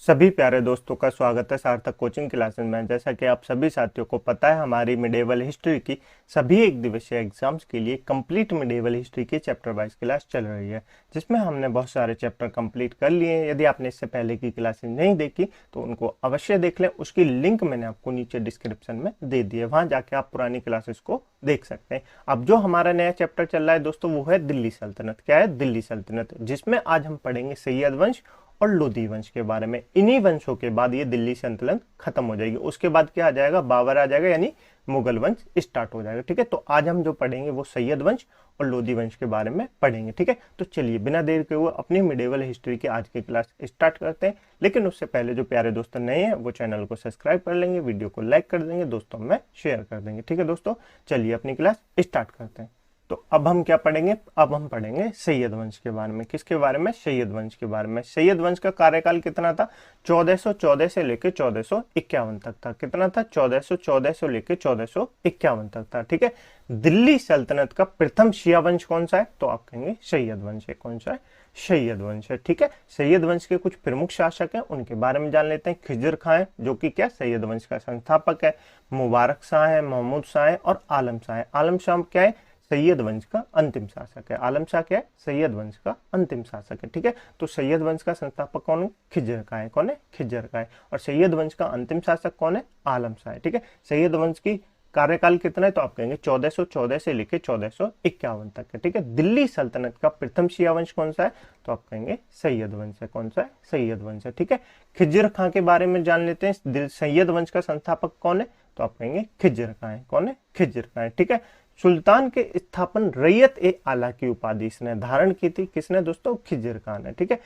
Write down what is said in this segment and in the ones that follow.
सभी प्यारे दोस्तों का स्वागत है सार्थक कोचिंग क्लासेस में। जैसा कि आप सभी साथियों को पता है, हमारी मिडेवल हिस्ट्री की सभी एक दिवसीय एग्जाम्स के लिए कंप्लीट मिडेवल हिस्ट्री की चैप्टर वाइज क्लास चल रही है, जिसमें हमने बहुत सारे चैप्टर कंप्लीट कर लिए हैं। यदि आपने इससे पहले की क्लासेस नहीं देखी तो उनको अवश्य देख लें। उसकी लिंक मैंने आपको नीचे डिस्क्रिप्शन में दे दी है, वहां जाके आप पुरानी क्लासेस को देख सकते हैं। अब जो हमारा नया चैप्टर चल रहा है दोस्तों, वो है दिल्ली सल्तनत। क्या है? दिल्ली सल्तनत, जिसमें आज हम पढ़ेंगे सैयद वंश और लोधी वंश के बारे में। इन्हीं वंशों के बाद ये दिल्ली सल्तनत खत्म हो जाएगी। उसके बाद क्या आ जाएगा? बाबर आ जाएगा, यानी मुगल वंश स्टार्ट हो जाएगा। ठीक है, तो आज हम जो पढ़ेंगे वो सैयद वंश और लोधी वंश के बारे में पढ़ेंगे। ठीक है, तो चलिए बिना देर के हुए अपनी मिडेवल हिस्ट्री की आज की क्लास स्टार्ट करते हैं। लेकिन उससे पहले जो प्यारे दोस्त नए हैं वो चैनल को सब्सक्राइब कर लेंगे, वीडियो को लाइक कर देंगे, दोस्तों में शेयर कर देंगे। ठीक है दोस्तों, चलिए अपनी क्लास स्टार्ट करते हैं। तो अब हम क्या पढ़ेंगे? अब हम पढ़ेंगे सैयद वंश के बारे में। किसके बारे में? सैयद वंश के बारे में। सैयद वंश का कार्यकाल कितना था? 1414 से लेकर 1451 तक था। कितना था? 1414 से लेकर 1451 तक था। ठीक है, दिल्ली सल्तनत का प्रथम शिया वंश कौन सा है? तो आप कहेंगे सैयद वंश है। कौन सा है? सैयद वंश है। ठीक है, सैयद वंश के कुछ प्रमुख शासक हैं, उनके बारे में जान लेते हैं। खिजर खां है, जो कि क्या सैयद वंश का संस्थापक है। मुबारक शाह है, महमूद शाह है और आलम शाह है। आलम शाह क्या है? सैयद वंश का अंतिम शासक है। आलम शाह क्या है? सैयद वंश का अंतिम शासक है। ठीक है, तो सैयद वंश का संस्थापक कौन है? खिजर का है। कौन है? खिजर का है। और सैयद वंश का अंतिम शासक कौन है? आलम शाह है। ठीक है, सैयद वंश की कार्यकाल कितना है? तो आप कहेंगे 1414 से लेकर 1451 तक है। ठीक है, दिल्ली सल्तनत का प्रथम शिया वंश कौन सा है? तो आप कहेंगे सैयद वंश है। कौन सा है? सैयद वंश है। ठीक है, खिजर खां के बारे में जान लेते हैं। सैयद वंश का संस्थापक कौन है? तो आप कहेंगे खिजर खां है। कौन है? खिजर खां है। ठीक है, सुल्तान के स्थापन रैयत ए आला की उपाधि इसने धारण की थी। किसने दोस्तों? खिजर खान ने। ठीक है,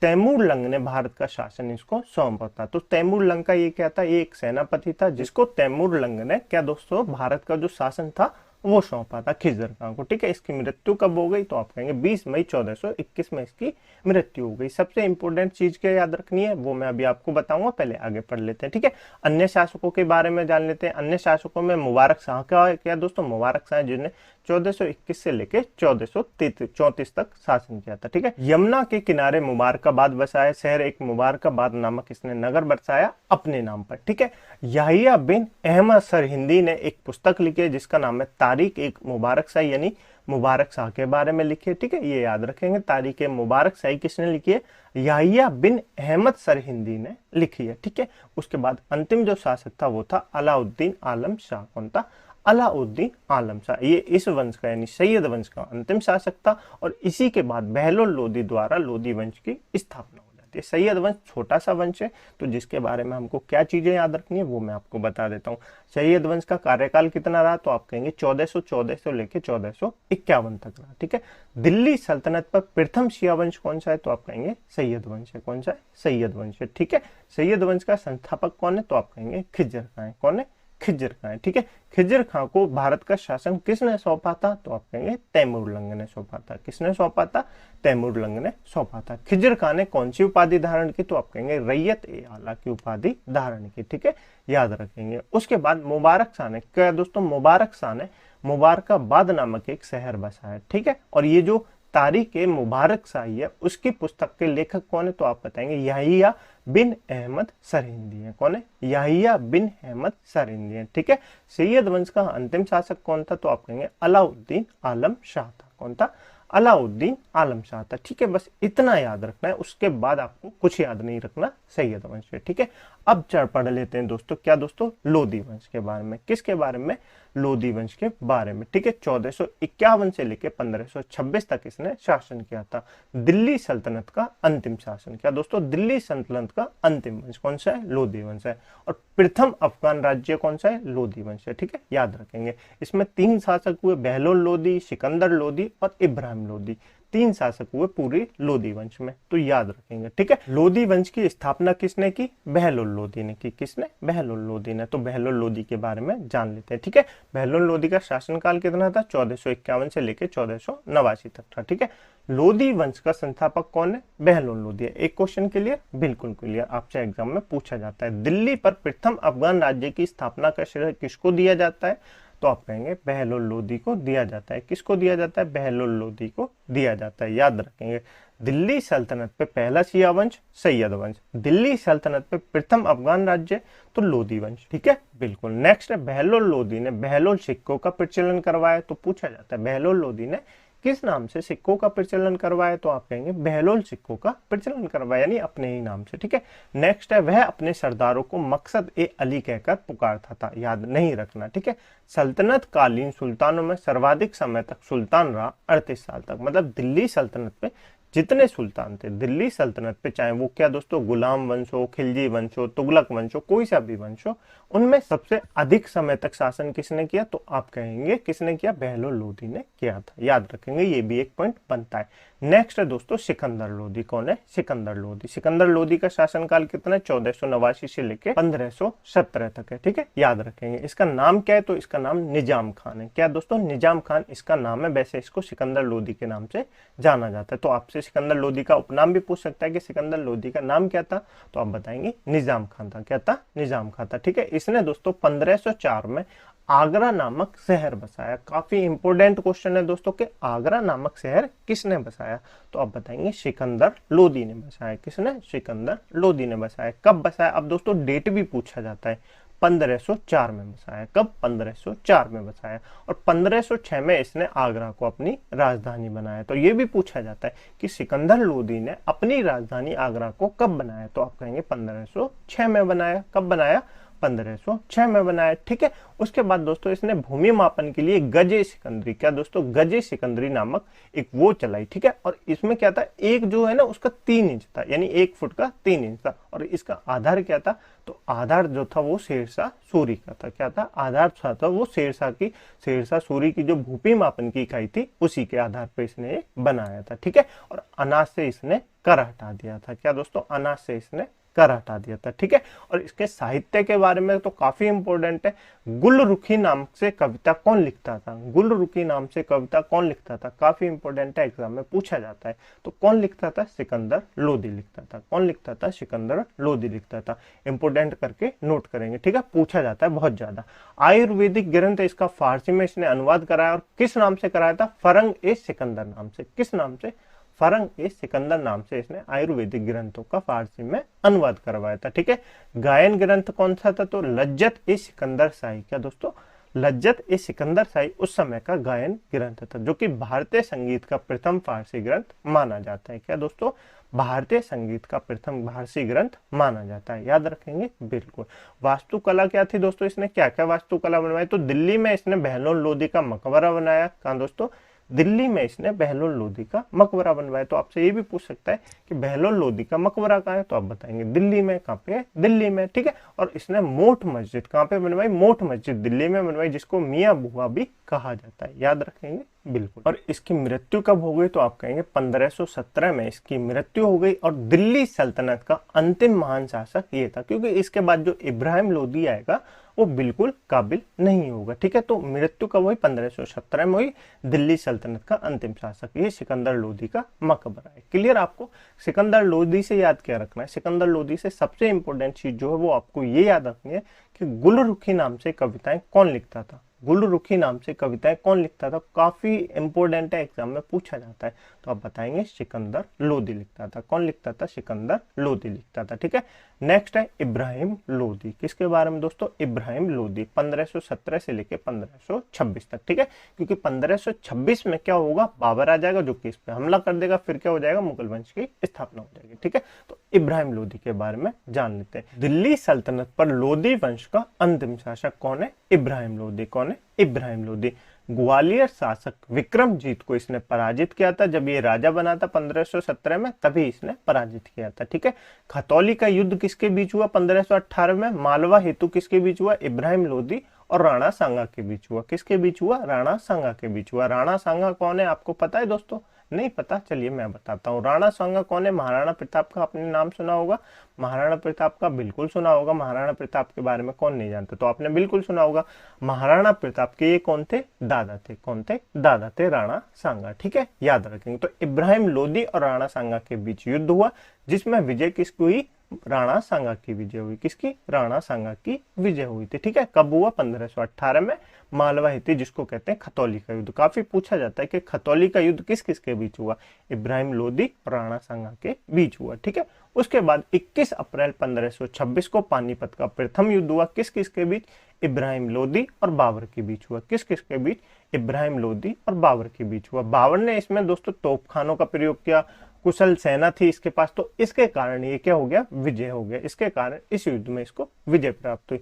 तैमूर लंग ने भारत का शासन इसको सौंपा था। तो तैमूर लंग का ये क्या था? ये एक सेनापति था जिसको तैमूर लंग ने क्या दोस्तों भारत का जो शासन था वो सौंपा था खिजर खान को। ठीक है, इसकी मृत्यु कब हो गई? तो आप कहेंगे 20 मई 1421 में इसकी मृत्यु हो गई। सबसे इंपॉर्टेंट चीज क्या याद रखनी है वो मैं अभी आपको बताऊंगा, पहले आगे पढ़ लेते हैं। ठीक है, अन्य शासकों के बारे में जान लेते हैं। अन्य शासकों में मुबारक शाह का क्या दोस्तों? मुबारक शाह जिन्हें 1421 से लेकर 1434 तक शासन किया था। ठीक है, यमुना के किनारे मुबारकाबाद बसाया शहर, एक मुबारकाबाद नामक इसने नगर बसाया अपने नाम पर। ठीक है, याहिया बिन अहमद सरहिंदी ने एक पुस्तक लिखी है जिसका नाम है तारीख एक मुबारक शाही, यानी मुबारक शाह के बारे में लिखी है। ठीक है, ये याद रखेंगे। तारीख ए मुबारक शाही किसने लिखी है? याहिया बिन अहमद सरहिंदी ने लिखी है। ठीक है, उसके बाद अंतिम जो शासक था वो था अलाउद्दीन आलम शाह। कौन था? अलाउद्दीन आलम शाह। ये इस वंश का यानी सैयद वंश का अंतिम शासक था और इसी के बाद बहलोल लोदी द्वारा लोदी वंश की स्थापना हो जाती है। सैयद वंश छोटा सा वंश है, तो जिसके बारे में हमको क्या चीजें याद रखनी है वो मैं आपको बता देता हूँ। सैयद वंश का कार्यकाल कितना रहा? तो आप कहेंगे 1414 से लेकर 1451 तक रहा। ठीक है, दिल्ली सल्तनत पर प्रथम शिया वंश कौन सा है? तो आप कहेंगे सैयद वंश है। कौन सा है? सैयद वंश है। ठीक है, सैयद वंश का संस्थापक कौन है? तो आप कहेंगे खिजर खां है। कौन है? खिजर खां है। ठीक है, खिजर खां को भारत का शासन किसने सौंपा था? तो आप कहेंगे तैमूर लंग ने सौंपा था। किसने सौंपा था? तैमूर लंग ने सौंपा था। खिजर खां ने कौन सी उपाधि धारण की? तो आप कहेंगे रैयत ए आला की उपाधि धारण की। ठीक है, याद रखेंगे। उसके बाद मुबारक शाह ने क्या दोस्तों? मुबारक शाह ने मुबारकाबाद नामक एक शहर बसाया। ठीक है, और ये जो तारीख ए मुबारक शाही है उसकी पुस्तक के लेखक कौन है? तो आप बताएंगे याहिया बिन अहमद सरहिंदी है। कौन है? याहिया बिन अहमद सरहिंदी है। ठीक है, सैयद वंश का अंतिम शासक कौन था? तो आप कहेंगे अलाउद्दीन आलम शाह था। कौन था? अलाउद्दीन आलम शाह था। ठीक है, बस इतना याद रखना है, उसके बाद आपको कुछ याद नहीं रखना सैयद वंश है। ठीक है, अब चढ़ पढ़ लेते हैं दोस्तों क्या दोस्तों? लोधी वंश के बारे में। किसके बारे में? लोधी वंश के बारे में। ठीक है, 1451 से लेकर 1526 तक इसने शासन किया था। दिल्ली सल्तनत का अंतिम शासन क्या दोस्तों? दिल्ली सल्तनत का अंतिम वंश कौन सा है? लोधी वंश है। और प्रथम अफगान राज्य कौन सा है? लोधी वंश है। ठीक है, याद रखेंगे। इसमें 3 शासक हुए, बहलोल लोधी, सिकंदर लोधी और इब्राहिम लोधी। 3 शासक हुए पूरे लोधी वंश में, तो याद रखेंगे। ठीक है, लोधी वंश की स्थापना किसने की? बहलोल लोधी ने की। किसने? बहलोल लोधी ने। तो बहलोल लोधी के बारे में जान लेते हैं। ठीक है, बहलोल लोधी का शासनकाल कितना था? 1451 से लेकर 1489 तक था। ठीक है, लोधी वंश का संस्थापक कौन है? बहलोल लोधी है। एक क्वेश्चन क्लियर? बिल्कुल क्लियर, आपसे एग्जाम में पूछा जाता है। दिल्ली पर प्रथम अफगान राज्य की स्थापना का श्रेय किसको दिया जाता है? तो आप कहेंगे बहलोल लोधी को दिया जाता है। किसको दिया जाता है? बहलोल लोधी को दिया जाता है। याद रखेंगे। दिल्ली सल्तनत पे पहला शिया वंश सैयद वंश, दिल्ली सल्तनत पे प्रथम अफगान राज्य तो लोदी वंश। ठीक है, बिल्कुल। नेक्स्ट है बहलोल लोदी ने बहलोल सिक्कों का प्रचलन करवाया, तो पूछा जाता है बहलोल लोदी ने किस नाम से सिक्कों का प्रचलन करवाया, तो आप कहेंगे बहलोल सिक्कों का प्रचलन करवाया, यानी अपने ही नाम से। ठीक है, नेक्स्ट है वह अपने सरदारों को मकसद ए अली कहकर पुकारता था, याद नहीं रखना। ठीक है, सल्तनत कालीन सुल्तानों में सर्वाधिक समय तक सुल्तान रहा 38 साल तक, मतलब दिल्ली सल्तनत पे जितने सुल्तान थे दिल्ली सल्तनत पे, चाहे वो क्या दोस्तों गुलाम वंश हो, खिलजी वंश हो, तुगलक वंश हो, कोई सा भी वंश हो, उनमें सबसे अधिक समय तक शासन किसने किया, तो आप कहेंगे किसने किया, बहलोल लोदी ने किया था। याद रखेंगे, ये भी एक पॉइंट बनता है। नेक्स्ट है दोस्तों सिकंदर लोदी। कौन है, सिकंदर लोदी। सिकंदर लोदी का शासनकाल कितना है, 1489 से लेकर 1517 तक है। ठीक है, याद रखेंगे। इसका नाम क्या है, तो इसका नाम निजाम खान है। क्या दोस्तों, निजाम खान इसका नाम है, वैसे इसको सिकंदर लोदी के नाम से जाना जाता है। तो आपसे सिकंदर लोदी का उपनाम भी पूछ सकता है कि सिकंदर लोदी का नाम क्या था, तो आप बताएंगे निजाम खान था। क्या था, निजाम खान था। ठीक है, इसने दोस्तों 1504 में आगरा नामक शहर बसाया। काफी इंपोर्टेंट क्वेश्चन है दोस्तों कि आगरा नामक शहर किसने बसाया, तो आप बताएंगे सिकंदर लोदी ने बसाया। किसने, सिकंदर लोदी ने बसाया। कब बसाया, अब दोस्तों डेट भी पूछा जाता है। 1504 में बसाया। कब, 1504 में बसाया। और 1506 में इसने आगरा को अपनी राजधानी बनाया। तो ये भी पूछा जाता है कि सिकंदर लोदी ने अपनी राजधानी आगरा को कब बनाया, तो आप कहेंगे 1506 में बनाया। कब बनाया, 1506 में बनाया। ठीक है, उसके बाद दोस्तों इसने भूमि मापन के लिए गजे सिकंदरी, क्या दोस्तों, गजे सिकंदरी नामक एक वो चलाई। ठीक है, और इसमें क्या था, एक जो है ना उसका 3 इंच था, यानी 1 फुट का 3 इंच था। और इसका आधार क्या था, तो आधार जो था वो शेरशाह सूरी का था। क्या था, आधार था वो शेरशाह सूरी की जो भूमि मापन की इकाई थी उसी के आधार पर इसने बनाया था। ठीक है, और अनाज से इसने कर हटा दिया था। क्या दोस्तों, अनाज से इसने कर हटा दिया था। ठीक है, और इसके साहित्य के बारे में तो काफी इंपॉर्टेंट है। गुलरुखी नाम से कविता कौन लिखता था, गुलरुखी नाम से कविता कौन लिखता था, काफी इंपॉर्टेंट है, एग्जाम में पूछा जाता है। तो कौन लिखता था, सिकंदर लोदी लिखता था। कौन लिखता था, सिकंदर लोदी लिखता था। इंपॉर्टेंट करके नोट करेंगे। ठीक है, पूछा जाता है बहुत ज्यादा। आयुर्वेदिक ग्रंथ इसका फारसी में इसने अनुवाद कराया, और किस नाम से कराया था, फरंग ए सिकंदर नाम से। किस नाम से, फरंग ए सिकंदर नाम से इसने आयुर्वेदिक ग्रंथों का फारसी में अनुवाद करवाया था। ठीक है, गायन ग्रंथ कौन सा था, तो लज्जत ए सिकंदर शाही। क्या दोस्तों, लज्जत ए सिकंदर शाही उस समय का गायन ग्रंथ था, जो कि भारतीय संगीत का प्रथम फारसी ग्रंथ माना जाता है। क्या दोस्तों, भारतीय संगीत का प्रथम फारसी ग्रंथ माना जाता है। याद रखेंगे, बिल्कुल। वास्तुकला क्या थी दोस्तों, इसने क्या क्या वास्तुकला बनवाई, तो दिल्ली में इसने बहलोल लोदी का मकबरा बनाया। कहाँ दोस्तों, दिल्ली में इसने बहलोल लोदी का मकबरा बनवाया। तो आपसे ये भी पूछ सकता है कि बहलोल लोदी का मकबरा कहाँ है, तो आप बताएंगे दिल्ली में। कहाँ पे है, दिल्ली में। ठीक है, और इसने मोठ मस्जिद कहाँ पे बनवाई, मोठ मस्जिद दिल्ली में बनवाई, जिसको मियां बुआ भी कहा जाता है। याद रखेंगे, बिल्कुल। और इसकी मृत्यु कब हो गई, तो आप कहेंगे 1517 में इसकी मृत्यु हो गई। और दिल्ली सल्तनत का अंतिम महान शासक ये था, क्योंकि इसके बाद जो इब्राहिम लोदी आएगा वो बिल्कुल काबिल नहीं होगा। ठीक है, तो मृत्यु कब हुई, 1517 में हुई। दिल्ली सल्तनत का अंतिम शासक ये सिकंदर लोदी का मकबरा है। क्लियर आपको, सिकंदर लोदी से याद क्या रखना है, सिकंदर लोदी से सबसे इंपॉर्टेंट चीज जो है वो आपको ये याद रखनी है कि गुलरुखी नाम से कविताएं कौन लिखता था। गुलरुखी नाम से कविताएं कौन लिखता था, काफी इंपॉर्टेंट है, एग्जाम में पूछा जाता है। तो आप बताएंगे सिकंदर लोदी लिखता था। कौन लिखता था, सिकंदर लोदी लिखता था। ठीक है, नेक्स्ट है इब्राहिम लोदी। किसके बारे में दोस्तों, इब्राहिम लोदी 1517 से लेके 1526 तक। ठीक है, क्योंकि 1526 में क्या होगा, बाबर आ जाएगा जो कि इस पे हमला कर देगा, फिर क्या हो जाएगा, मुगल वंश की स्थापना हो जाएगी। ठीक है, तो इब्राहिम लोदी के बारे में जान लेते हैं। दिल्ली सल्तनत पर लोदी वंश का अंतिम शासक कौन है, इब्राहिम लोदी। कौन है, इब्राहिम लोदी। ग्वालियर शासक विक्रमजीत को इसने पराजित किया था, जब ये राजा बना था 1517 में, तभी इसने पराजित किया था। ठीक है, खतौली का युद्ध किसके बीच हुआ 1518 में, मालवा हेतु किसके बीच हुआ, इब्राहिम लोदी और राणा सांगा के बीच हुआ। किसके बीच हुआ, राणा सांगा के बीच हुआ। राणा सांगा कौन है, आपको पता है दोस्तों, नहीं पता, चलिए मैं बताता हूँ। राणा सांगा कौन है, महाराणा प्रताप का आपने नाम सुना होगा, महाराणा प्रताप का बिल्कुल सुना होगा। महाराणा प्रताप के बारे में कौन नहीं जानता, तो आपने बिल्कुल सुना होगा। महाराणा प्रताप के ये कौन थे, दादा थे। कौन थे, दादा थे राणा सांगा। ठीक है, याद रखेंगे। तो इब्राहिम लोदी और राणा सांगा के बीच युद्ध हुआ, जिसमें विजय किसकी हुई, राणा सांगा की विजय हुई। किसकी? राणा सांगा की विजय हुई थी। ठीक है, कब हुआ? 1518 में मालवा थी, जिसको कहते हैं खतौली का युद्ध। काफी पूछा जाता है कि खतौली का युद्ध किस किस के बीच हुआ? इब्राहिम लोदी और राणा सांगा के बीच हुआ। ठीक है, उसके बाद 21 अप्रैल 1526 को पानीपत का प्रथम युद्ध हुआ। किस किस के बीच? इब्राहिम लोदी और बाबर के बीच हुआ। किस किस के बीच? इब्राहिम लोदी और बाबर के बीच हुआ। बाबर ने इसमें दोस्तों तोपखानों का प्रयोग किया, कुशल सेना थी इसके पास, तो इसके कारण ये क्या हो गया? विजय हो गया। इसके कारण इस युद्ध में इसको विजय प्राप्त हुई।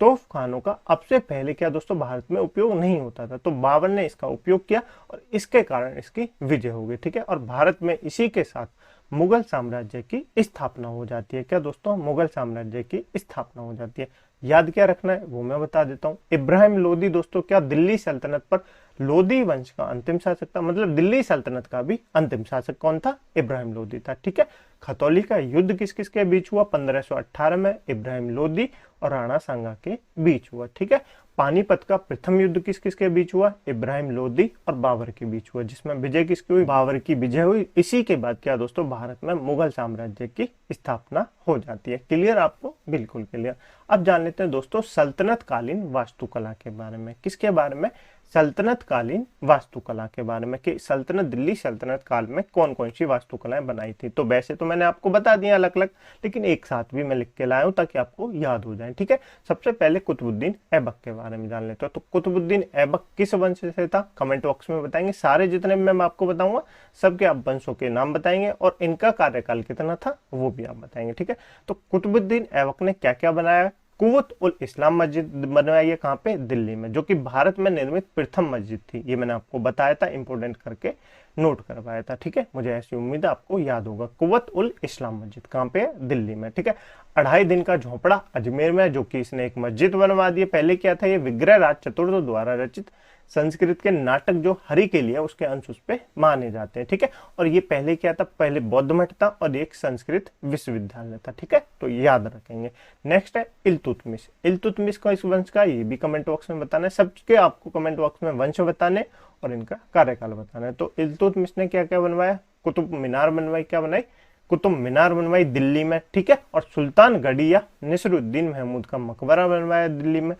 तोपखानों का अब से पहले क्या दोस्तों भारत में उपयोग नहीं होता था, तो बाबर ने इसका उपयोग किया और इसके कारण इसकी विजय हो गई। ठीक है, और भारत में इसी के साथ मुगल साम्राज्य की स्थापना हो जाती है। क्या दोस्तों? मुगल साम्राज्य की स्थापना हो जाती है। याद क्या रखना है वो मैं बता देता हूँ। इब्राहिम लोदी दोस्तों क्या दिल्ली सल्तनत पर, लोदी वंश का अंतिम शासक था, मतलब दिल्ली सल्तनत का भी अंतिम शासक कौन था? इब्राहिम लोदी था। ठीक है, खतौली का युद्ध किस किस के बीच हुआ? 1518 में इब्राहिम लोदी और राणा सांगा के बीच हुआ। ठीक है, पानीपत का प्रथम युद्ध किस किस के बीच हुआ? इब्राहिम लोदी और बाबर के बीच हुआ, जिसमें विजय किसकी हुई? बाबर की विजय हुई। इसी के बाद क्या दोस्तों भारत में मुगल साम्राज्य की स्थापना हो जाती है। क्लियर आपको? बिल्कुल क्लियर। अब जान लेते हैं दोस्तों सल्तनत कालीन वास्तुकला के बारे में। किसके बारे में? सल्तनत कालीन वास्तुकला के बारे में, कि सल्तनत दिल्ली सल्तनत काल में कौन कौन सी वास्तुकलाएं बनाई थी। तो वैसे तो मैंने आपको बता दिया अलग अलग, लेकिन एक साथ भी मैं लिख के लाया हूं ताकि आपको याद हो जाए। ठीक है, सबसे पहले कुतुबुद्दीन ऐबक के बारे में जान लेते हैं। तो कुतुबुद्दीन ऐबक किस वंश से था? कमेंट बॉक्स में बताएंगे। सारे जितने मैं आपको बताऊंगा सबके आप वंशों के नाम बताएंगे और इनका कार्यकाल कितना था वो भी आप बताएंगे। ठीक है, तो कुतुबुद्दीन ऐबक ने क्या क्या बनाया? कुव्वत उल इस्लाम मस्जिद बनवाई है। कहाँ पे? दिल्ली में, जो कि भारत में निर्मित प्रथम मस्जिद थी। ये मैंने आपको बताया था, इंपोर्टेंट करके नोट करवाया था। ठीक है, मुझे ऐसी उम्मीद है आपको याद होगा। कुव्वत उल इस्लाम मस्जिद कहाँ पे है? दिल्ली में। ठीक है, 2.5 दिन का झोपड़ा अजमेर में, जो कि इसने एक मस्जिद बनवा दी। पहले क्या था? ये विग्रहराज चतुर्थ द्वारा रचित संस्कृत के नाटक जो हरि के लिए उसके अंश उस पे माने जाते हैं। ठीक है, और ये पहले क्या था? पहले बौद्ध मठ था और एक संस्कृत विश्वविद्यालय था। ठीक है, तो याद रखेंगे। नेक्स्ट है इल्तुतमिश। इल्तुतमिश का इस वंश का ये भी कमेंट बॉक्स में बताना है। सबके आपको कमेंट बॉक्स में वंश बताने और इनका कार्यकाल बताना है। तो इल्तुतमिश ने क्या क्या बनवाया? कुतुब मीनार बनवाई। क्या बनाई? कुतुब मीनार बनवाई दिल्ली में। ठीक है, और सुल्तान गढ़ी या नसरुद्दीन महमूद का मकबरा बनवाया दिल्ली में।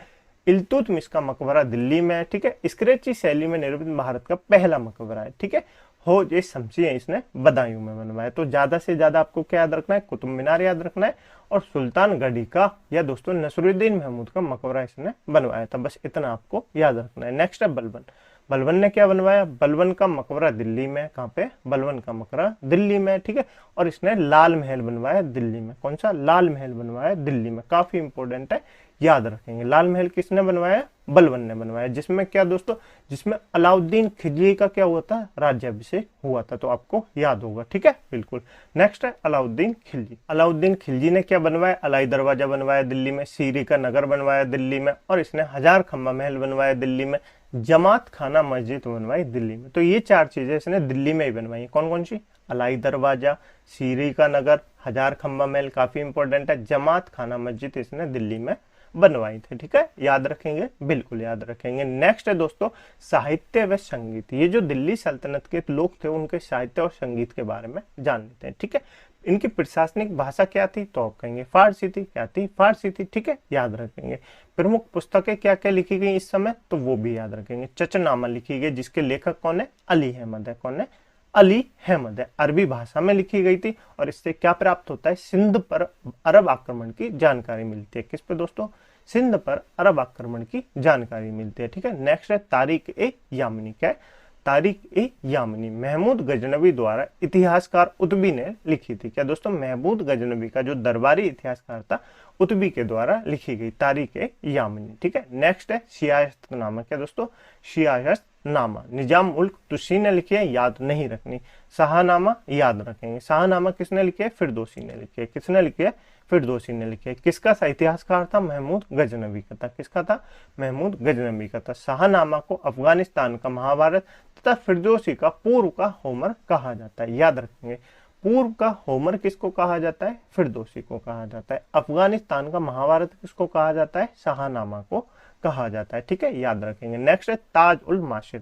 इल्तुतमिश का मकबरा दिल्ली में है। ठीक है, स्क्रेची शैली में निर्मित भारत का पहला मकबरा है। ठीक है, हो ये शमसी है, इसने बदायूं में बनवाया। तो ज्यादा से ज्यादा आपको क्या याद रखना है? कुतुब मीनार याद रखना है और सुल्तान गढ़ी का या दोस्तों नसरुद्दीन महमूद का मकबरा इसने बनवाया था। बस इतना आपको याद रखना है। नेक्स्ट है बलबन। बलबन ने क्या बनवाया? बलबन का मकबरा दिल्ली में। कहाँ पे? बलबन का मकबरा दिल्ली में। ठीक है, और इसने लाल महल बनवाया दिल्ली में। कौन सा? लाल महल बनवाया दिल्ली में। काफी इंपॉर्टेंट है, याद रखेंगे। लाल महल किसने बनवाया? बलबन ने बनवाया। जिसमें क्या दोस्तों? जिसमें अलाउद्दीन खिलजी का क्या हुआ था? राज्याभिषेक हुआ था। तो आपको याद होगा। ठीक है, बिल्कुल। नेक्स्ट है अलाउद्दीन खिलजी। अलाउद्दीन खिलजी ने क्या बनवाया? अलाई दरवाजा बनवाया दिल्ली में, सीरी का नगर बनवाया दिल्ली में, और इसने 1000 खंबा महल बनवाया दिल्ली में, जमात खाना मस्जिद बनवाई दिल्ली में। तो ये 4 चीजें इसने दिल्ली में ही बनवाई। कौन कौन सी? अलाई दरवाजा, सीरी का नगर, 1000 खंबा महल, काफी इंपॉर्टेंट है, जमात खाना मस्जिद इसने दिल्ली में बनवाई थे। ठीक है, याद रखेंगे, बिल्कुल याद रखेंगे। नेक्स्ट है दोस्तों साहित्य व संगीत। ये जो दिल्ली सल्तनत के लोग थे उनके साहित्य और संगीत के बारे में जान लेते हैं। ठीक है, इनकी प्रशासनिक भाषा क्या थी? तो आप कहेंगे फारसी थी। क्या थी? फारसी थी। ठीक है, याद रखेंगे। प्रमुख पुस्तकें क्या क्या लिखी गई इस समय? तो वो भी याद रखेंगे। चचनामा लिखी गई, जिसके लेखक कौन है? अली अहमद है। कौन है? अली अहमद है। अरबी भाषा में लिखी गई थी और इससे क्या प्राप्त होता है? सिंध पर अरब आक्रमण की जानकारी मिलती है। किस पे दोस्तों? सिंध पर अरब आक्रमण की जानकारी मिलती है। ठीक है, नेक्स्ट है तारिक ए यामनी। क्या है? तारिक ए यामनी महमूद गजनवी द्वारा इतिहासकार उतबी ने लिखी थी। क्या दोस्तों? महमूद गजनवी का जो दरबारी इतिहासकार था उतबी के द्वारा लिखी गई, तारिक ए यामनी। ठीक है, नेक्स्ट है सियासतनामा। क्या दोस्तों? सियासतनामा निजाम उल्क तुसी ने लिखी है, याद नहीं रखनी। शाहनामा याद रखेंगे। शाहनामा किसने लिखी है? फिरदौसी ने लिखी है। किसने लिखी है? फिरदौसी ने लिखी है। किसका इतिहासकार था? महमूद गजनवी का था। किसका था? महमूद गजनवी का था। शाहनामा को अफगानिस्तान का महाभारत तथा फिरदौसी का पूर्व का होमर कहा जाता है। याद रखेंगे, पूर्व का होमर किसको कहा जाता है? फिरदौसी को कहा जाता है। अफगानिस्तान का महाभारत किसको कहा जाता है? शाहनामा को कहा जाता है। ठीक है, याद रखेंगे। नेक्स्ट है ताज उल मासिर।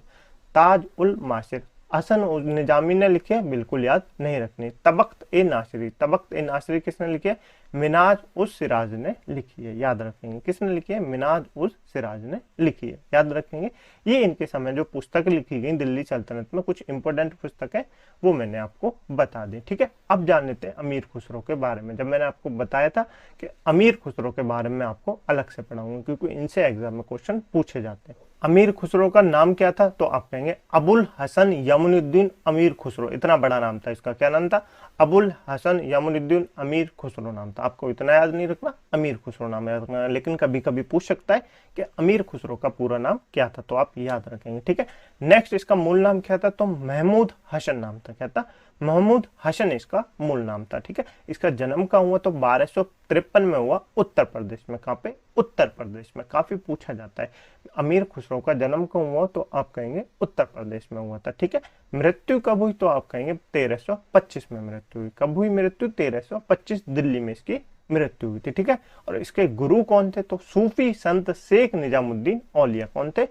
ताज उल मासिर हसन निजामी ने लिखी है, बिल्कुल याद नहीं रखनी। तबख्त ए नासिरी किसने लिखी है? मिनाज उस सिराज ने लिखी है, याद रखेंगे। किसने लिखी है? मिनाज उस सिराज ने लिखी है, याद रखेंगे। ये इनके समय जो पुस्तक लिखी गई दिल्ली सल्तनत में, कुछ इंपोर्टेंट पुस्तक है वो मैंने आपको बता दी, ठीक है। अब जान लेते हैं अमीर खुसरो के बारे में। जब मैंने आपको बताया था कि अमीर खुसरो के बारे में आपको अलग से पढ़ाऊंगा, क्योंकि इनसे एग्जाम में क्वेश्चन पूछे जाते हैं। अमीर खुसरो का नाम क्या था? तो आप कहेंगे अबुल हसन यमुनुद्दीन अमीर खुसरो। इतना बड़ा नाम था इसका, क्या नाम था? अबुल हसन यमुनुद्दीन अमीर खुसरो नाम था। आपको इतना याद नहीं रखना, अमीर खुसरो नाम याद रखना, लेकिन कभी कभी पूछ सकता है कि अमीर खुसरो का पूरा नाम क्या था, तो आप याद रखेंगे, ठीक है। नेक्स्ट, इसका मूल नाम क्या था? तो महमूद हसन नाम था। क्या था? महमूद हसन इसका मूल नाम था, ठीक है। इसका जन्म कहाँ हुआ? तो 1253 में हुआ, उत्तर प्रदेश में। कहाँ पे? उत्तर प्रदेश में। काफी पूछा जाता है अमीर खुसरो का जन्म कब हुआ, तो आप कहेंगे उत्तर प्रदेश में हुआ था, ठीक है। मृत्यु कब हुई? तो आप कहेंगे 1325 में मृत्यु हुई। कब हुई मृत्यु? 1325 दिल्ली में इसकी मृत्यु हुई थी, ठीक है। और इसके गुरु कौन थे? तो सूफी संत शेख निजामुद्दीन औलिया। कौन थे?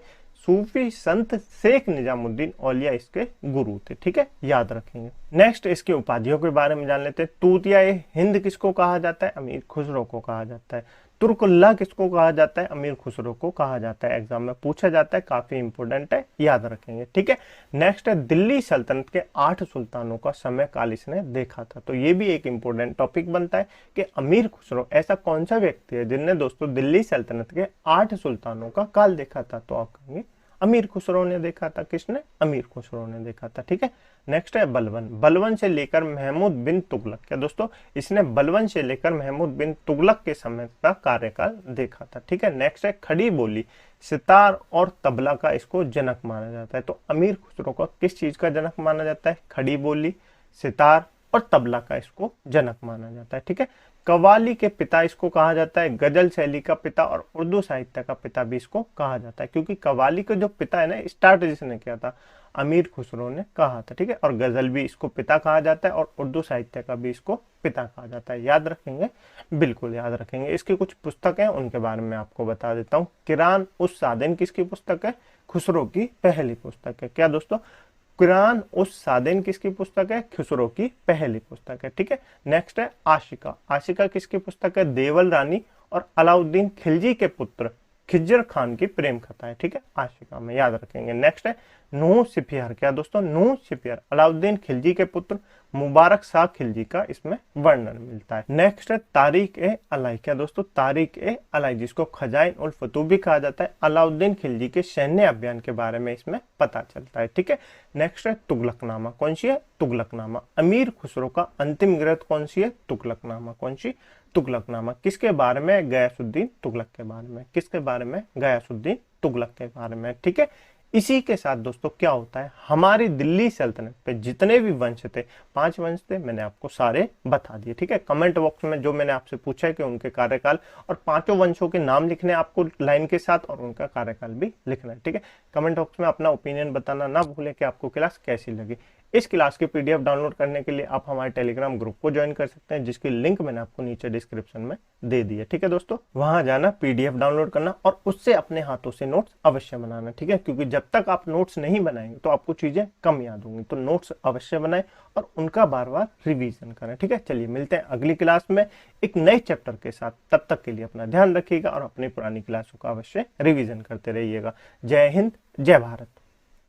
सूफी संत शेख निजामुद्दीन औलिया इसके गुरु थे, ठीक है, याद रखेंगे। नेक्स्ट, इसकी उपाधियों के बारे में जान लेते हैं। तूतिया हिंद किसको कहा जाता है? अमीर खुसरो को कहा जाता है। तुर्कुल्ला किसको कहा जाता है? अमीर खुसरो को कहा जाता है। एग्जाम में पूछा जाता है, काफी इंपोर्टेंट है, याद रखेंगे, ठीक है। नेक्स्ट है, दिल्ली सल्तनत के 8 सुल्तानों का समय काल इसने देखा था। तो ये भी एक इंपोर्टेंट टॉपिक बनता है कि अमीर खुसरो ऐसा कौन सा व्यक्ति है जिनने दोस्तों दिल्ली सल्तनत के 8 सुल्तानों का काल देखा था, तो आप कहेंगे अमीर खुसरो ने देखा था। किसने? अमीर खुसरो ने देखा था, ठीक है। नेक्स्ट है बलबन। बलबन से लेकर महमूद बिन तुगलक। क्या दोस्तों? इसने बलबन से लेकर महमूद बिन तुगलक के समय का कार्यकाल देखा था, ठीक है। नेक्स्ट है खड़ी बोली। सितार और तबला का इसको जनक माना जाता है। तो अमीर खुसरो का किस चीज का जनक माना जाता है? खड़ी बोली, सितार और तबला का इसको जनक माना जाता है, ठीक है। कव्वाली के पिता इसको कहा जाता है, गजल शैली का पिता और उर्दू साहित्य का पिता भी इसको कहा जाता है, क्योंकि कव्वाली का जो पिता है ना, स्टार्ट जिसने किया था अमीर खुसरो ने कहा था, ठीक है। और गजल भी इसको पिता कहा जाता है और उर्दू साहित्य का भी इसको पिता कहा जाता है, याद रखेंगे, बिल्कुल याद रखेंगे। इसकी कुछ पुस्तक है, उनके बारे में आपको बता देता हूँ। किरान उस सादिन किसकी पुस्तक है? खुसरो की पहली पुस्तक है। क्या दोस्तों? कुरान उस सादिन किसकी पुस्तक है? खुसरो की पहली पुस्तक है, ठीक है। नेक्स्ट है आशिका। आशिका किसकी पुस्तक है? देवल रानी और अलाउद्दीन खिलजी के पुत्र खिज्जर खान की प्रेम कथा है, ठीक है, आशिका में, याद रखेंगे। नेक्स्ट है नूह सिपियर। क्या दोस्तों? नूह सिपियर अलाउद्दीन खिलजी के पुत्र मुबारक शाह खिलजी का इसमें वर्णन मिलता है। नेक्स्ट है तारीख ए अलाई। क्या दोस्तों? तारीख ए अलाई, जिसको खजाइन उल फतूह भी कहा जाता है, अलाउद्दीन खिलजी के सैन्य अभियान के बारे में इसमें पता चलता है, ठीक है। नेक्स्ट है तुगलकनामा। कौन सी है? तुगलकनामा। अमीर खुसरो का अंतिम ग्रंथ कौन सी है? तुगलकनामा। कौन सी? तुगलकनामा। किसके बारे में? गयासुद्दीन तुगलक के बारे में। किसके बारे में? गयासुद्दीन तुगलक के बारे में, ठीक है। इसी के साथ दोस्तों क्या होता है, हमारी दिल्ली सल्तनत पे जितने भी वंश थे, 5 वंश थे, मैंने आपको सारे बता दिए, ठीक है। कमेंट बॉक्स में जो मैंने आपसे पूछा है कि उनके कार्यकाल और 5 वंशों के नाम लिखने आपको लाइन के साथ और उनका कार्यकाल भी लिखना है, ठीक है। कमेंट बॉक्स में अपना ओपिनियन बताना ना भूलें कि आपको क्लास कैसी लगी। इस क्लास की पीडीएफ डाउनलोड करने के लिए आप हमारे टेलीग्राम ग्रुप को ज्वाइन कर सकते हैं, जिसकी लिंक मैंने आपको नीचे डिस्क्रिप्शन में दे दी है, ठीक है दोस्तों। वहां जाना, पीडीएफ डाउनलोड करना और उससे अपने हाथों से नोट्स अवश्य बनाना, ठीक है, क्योंकि जब तक आप नोट्स नहीं बनाएंगे तो आपको चीजें कम याद होंगी। तो नोट्स अवश्य बनाएं और उनका बार बार रिवीजन करें, ठीक है। चलिए मिलते हैं अगली क्लास में एक नए चैप्टर के साथ। तब तक के लिए अपना ध्यान रखिएगा और अपनी पुरानी क्लासों का अवश्य रिवीजन करते रहिएगा। जय हिंद, जय भारत।